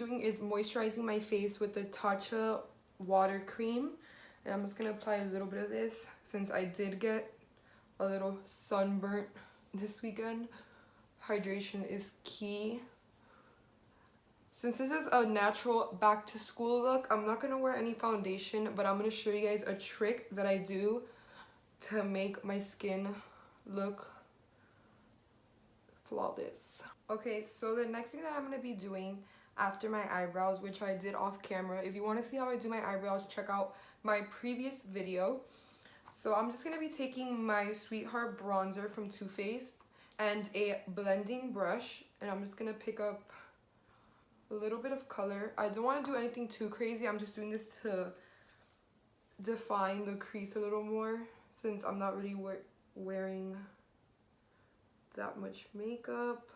doing is moisturizing my face with the Tatcha water cream. And I'm just going to apply a little bit of this since I did get a little sunburnt this weekend. Hydration is key. Since this is a natural back to school look, I'm not going to wear any foundation, but I'm going to show you guys a trick that I do to make my skin look flawless. Okay, so the next thing that I'm going to be doing after my eyebrows, which I did off camera, if you want to see how I do my eyebrows, check out my previous video. So I'm just going to be taking my Sweetheart bronzer from Too Faced and a blending brush, and I'm just going to pick up a little bit of color. I don't want to do anything too crazy. I'm just doing this to define the crease a little more since I'm not really wearing that much makeup.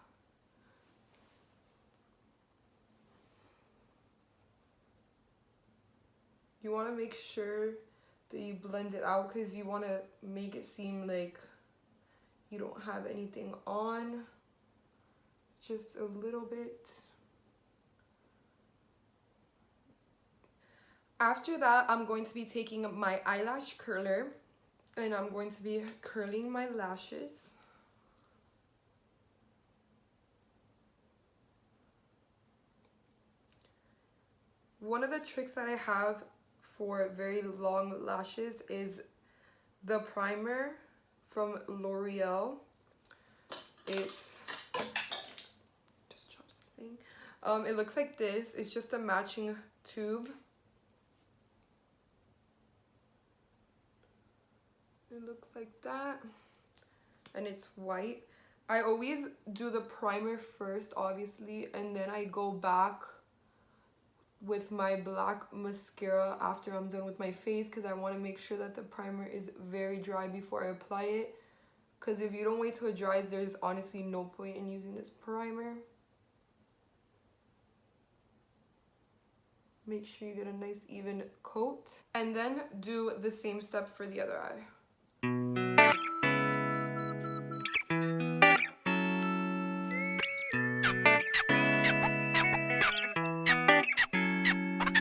You want to make sure that you blend it out because you want to make it seem like you don't have anything on. Just a little bit. After that, I'm going to be taking my eyelash curler and I'm going to be curling my lashes. One of the tricks that I have for very long lashes is the primer from L'Oreal. It just dropped something. It looks like this. It's just a matching tube. It looks like that, and it's white. I always do the primer first, obviously, and then I go back with my black mascara after I'm done with my face because I want to make sure that the primer is very dry before I apply it, because if you don't wait till it dries, there's honestly no point in using this primer. Make sure you get a nice even coat, and then do the same step for the other eye.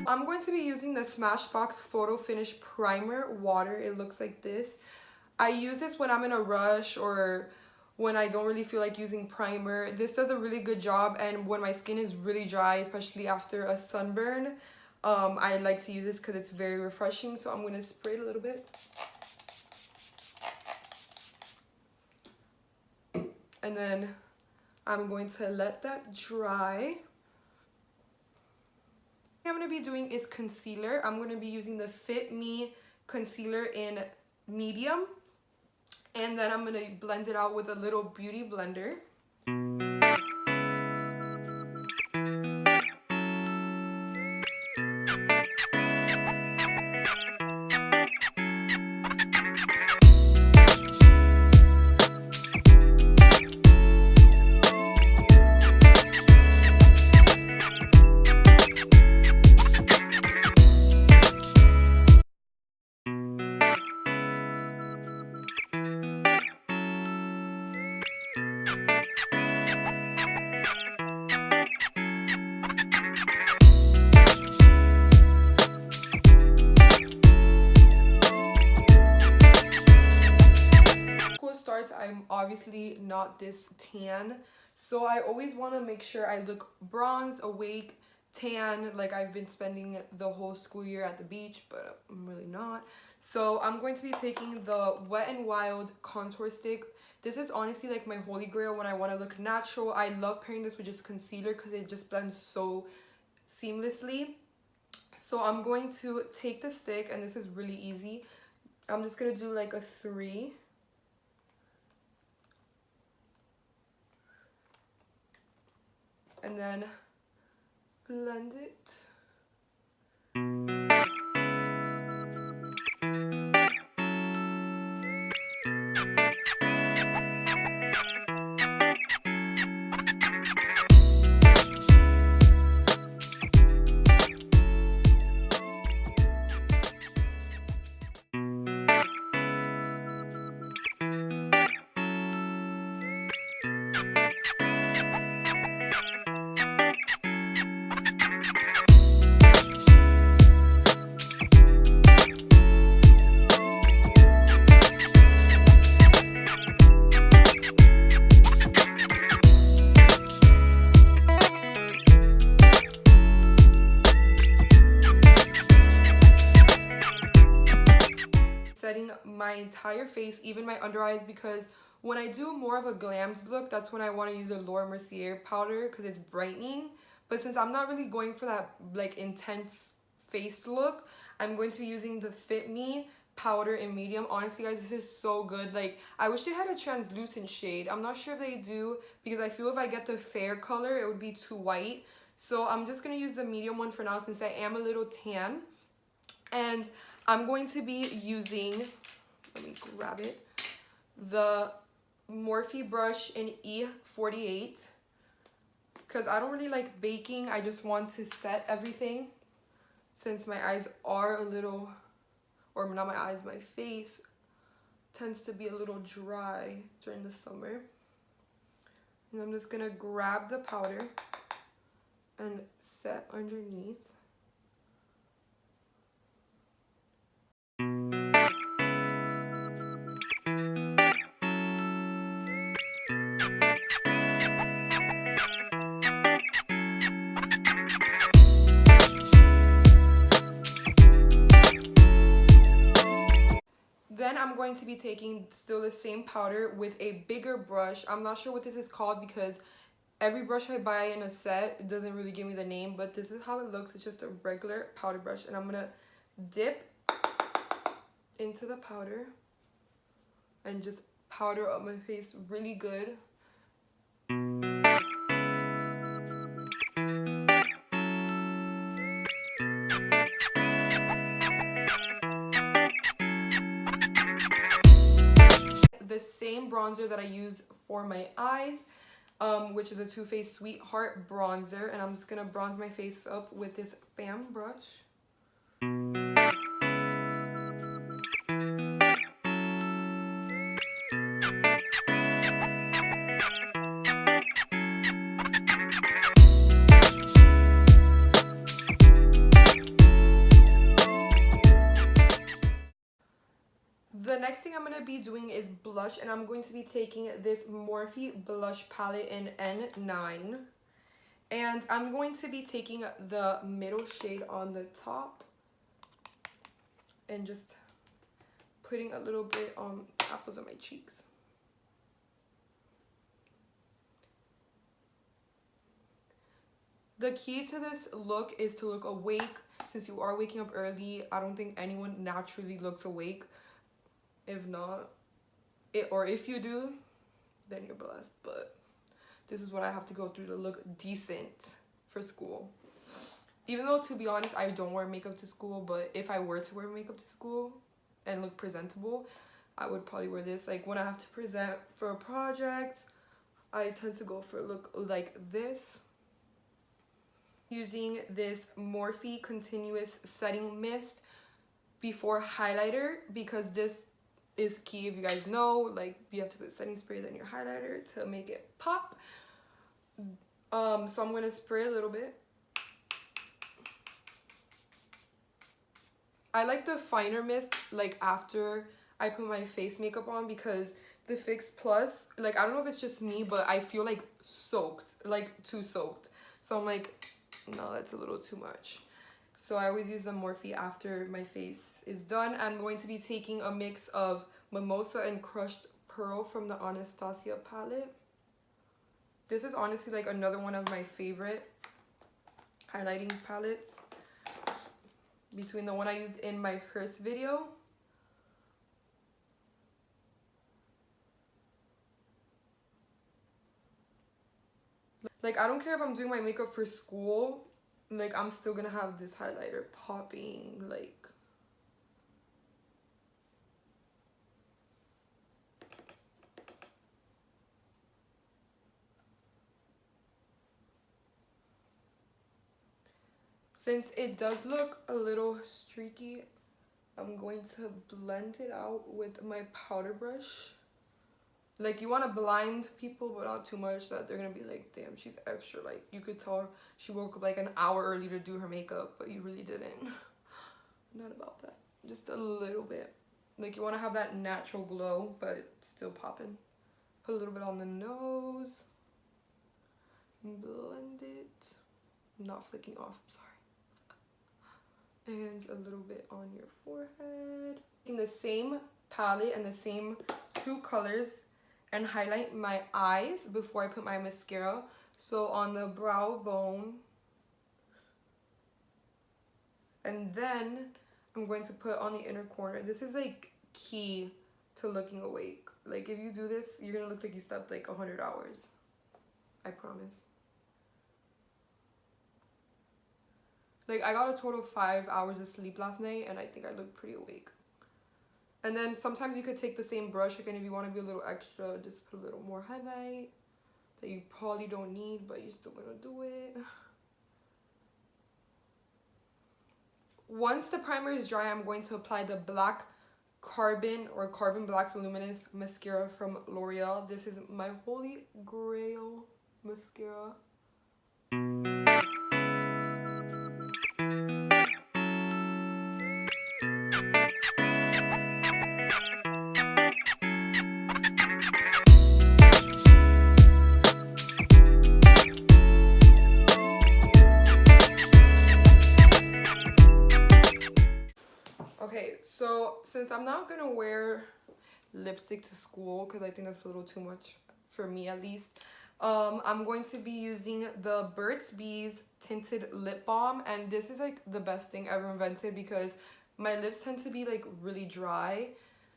I'm going to be using the Smashbox Photo Finish Primer Water. It looks like this. I use this when I'm in a rush or when I don't really feel like using primer. This does a really good job, and when my skin is really dry, especially after a sunburn, I like to use this because it's very refreshing. So I'm going to spray it a little bit. And then I'm going to let that dry. What I'm going to be doing is concealer. I'm going to be using the Fit Me concealer in medium, and then I'm going to blend it out with a little beauty blender. I'm obviously not this tan, so I always want to make sure I look bronzed, awake, tan, like I've been spending the whole school year at the beach, but I'm really not. So I'm going to be taking the Wet n Wild contour stick. This is honestly like my holy grail when I want to look natural. I love pairing this with just concealer because it just blends so seamlessly. So I'm going to take the stick, and this is really easy. I'm just going to do like a 3. And then blend it. entire face, even my under eyes, because when I do more of a glammed look, that's when I want to use a Laura Mercier powder because it's brightening. But since I'm not really going for that like intense face look, I'm going to be using the Fit Me powder in medium. Honestly guys, this is so good. Like, I wish they had a translucent shade. I'm not sure if they do, because I feel if I get the fair color it would be too white. So I'm just going to use the medium one for now since I am a little tan. And I'm going to be using, let me grab it, the Morphe brush in E48, because I don't really like baking. I just want to set everything since my eyes are a little, or not my eyes, my face tends to be a little dry during the summer. And I'm just gonna grab the powder and set underneath. Then I'm going to be taking still the same powder with a bigger brush. I'm not sure what this is called because every brush I buy in a set, it doesn't really give me the name, but this is how it looks. It's just a regular powder brush, and I'm gonna dip into the powder and just powder up my face really good. The same bronzer that I used for my eyes, which is a Too Faced Sweetheart bronzer, and I'm just gonna bronze my face up with this Bam brush. The next thing I'm going to be doing is blush, and I'm going to be taking this Morphe blush palette in N9. And I'm going to be taking the middle shade on the top and just putting a little bit on apples on my cheeks. The key to this look is to look awake. Since you are waking up early, I don't think anyone naturally looks awake. If not, or if you do, then you're blessed. But this is what I have to go through to look decent for school. Even though, to be honest, I don't wear makeup to school, but if I were to wear makeup to school and look presentable, I would probably wear this. Like, when I have to present for a project, I tend to go for a look like this. Using this Morphe Continuous Setting Mist before highlighter, because this is key. If you guys know, like, you have to put setting spray then your highlighter to make it pop. So I'm gonna spray a little bit. I like the finer mist like after I put my face makeup on, because the Fix Plus, like, I don't know if it's just me, but I feel like soaked, like too soaked. So I'm like, no, that's a little too much. So I always use the Morphe after my face is done. I'm going to be taking a mix of Mimosa and Crushed Pearl from the Anastasia palette. This is honestly like another one of my favorite highlighting palettes, between the one I used in my first video. Like, I don't care if I'm doing my makeup for school, like, I'm still gonna have this highlighter popping, like. Since it does look a little streaky, I'm going to blend it out with my powder brush. Like, you want to blind people, but not too much that they're going to be like, damn, she's extra. Like, you could tell she woke up like an hour early to do her makeup, but you really didn't. Not about that. Just a little bit. Like, you want to have that natural glow, but still popping. Put a little bit on the nose. Blend it. Not flicking off, I'm sorry. And a little bit on your forehead. In the same palette and the same two colors and highlight my eyes before I put my mascara. So on the brow bone, and then I'm going to put on the inner corner. This is like key to looking awake. Like if you do this, you're gonna look like you slept like 100 hours. I promise. Like I got a total of 5 hours of sleep last night and I think I look pretty awake. And then sometimes you could take the same brush again if you want to be a little extra, just put a little more highlight that you probably don't need, but you're still gonna do it. Once the primer is dry, I'm going to apply the black Carbon Black Voluminous mascara from L'Oreal. This is my holy grail mascara. Okay, so since I'm not gonna wear lipstick to school because I think that's a little too much for me at least, I'm going to be using the Burt's Bees tinted lip balm, and this is like the best thing ever invented because my lips tend to be like really dry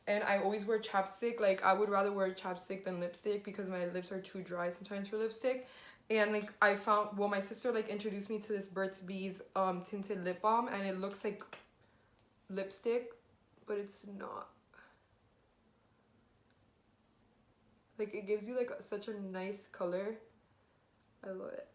and I always wear chapstick. Like I would rather wear chapstick than lipstick because my lips are too dry sometimes for lipstick. And like I found, well, my sister like introduced me to this Burt's Bees tinted lip balm, and it looks like lipstick, but it's not. Like it gives you like such a nice color. I love it.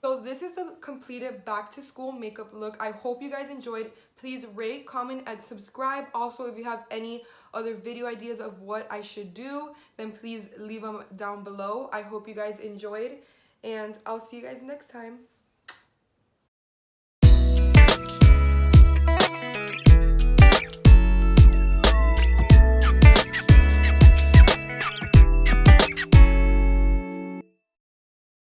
So this is the completed back to school makeup look. I hope you guys enjoyed. Please rate, comment, and subscribe. Also, if you have any other video ideas of what I should do, then please leave them down below. I hope you guys enjoyed, and I'll see you guys next time.